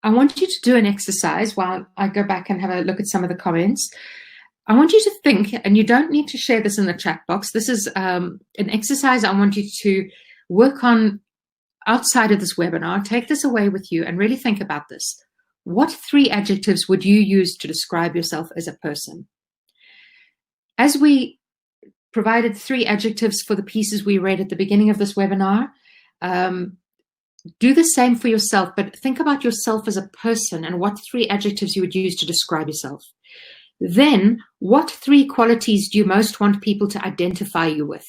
I want you to do an exercise while I go back and have a look at some of the comments. I want you to think, and you don't need to share this in the chat box. This is an exercise I want you to work on outside of this webinar. Take this away with you and really think about this. What 3 adjectives would you use to describe yourself as a person? As we provided 3 adjectives for the pieces we read at the beginning of this webinar, do the same for yourself, but think about yourself as a person and what 3 adjectives you would use to describe yourself. Then, what 3 qualities do you most want people to identify you with?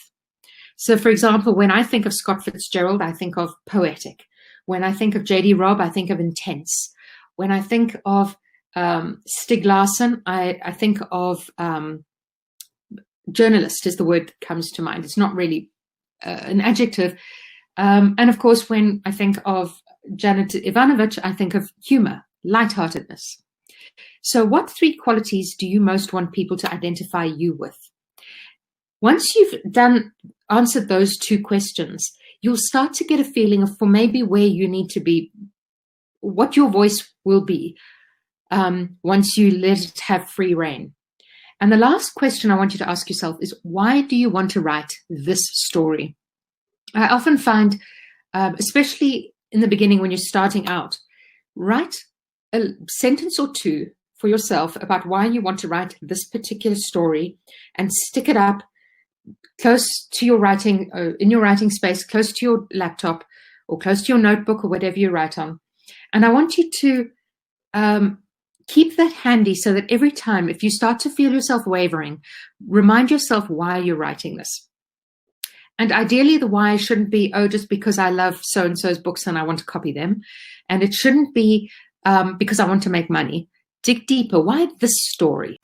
So, for example, when I think of Scott Fitzgerald, I think of poetic. When I think of J.D. Robb, I think of intense. When I think of Stieg Larsson, I think of journalist is the word that comes to mind. It's not really an adjective. And of course, when I think of Janet Ivanovic, I think of humor, lightheartedness. So what 3 qualities do you most want people to identify you with? Once you've answered those 2 questions, you'll start to get a feeling of for maybe where you need to be, what your voice will be once you let it have free rein. And the last question I want you to ask yourself is, why do you want to write this story? I often find, especially in the beginning when you're starting out, write a sentence or 2 for yourself about why you want to write this particular story and stick it up close to your writing, in your writing space, close to your laptop or close to your notebook or whatever you write on. And I want you to keep that handy so that every time, if you start to feel yourself wavering, remind yourself why you're writing this. And ideally, the why shouldn't be, oh, just because I love so-and-so's books and I want to copy them. And it shouldn't be because I want to make money. Dig deeper. Why this story?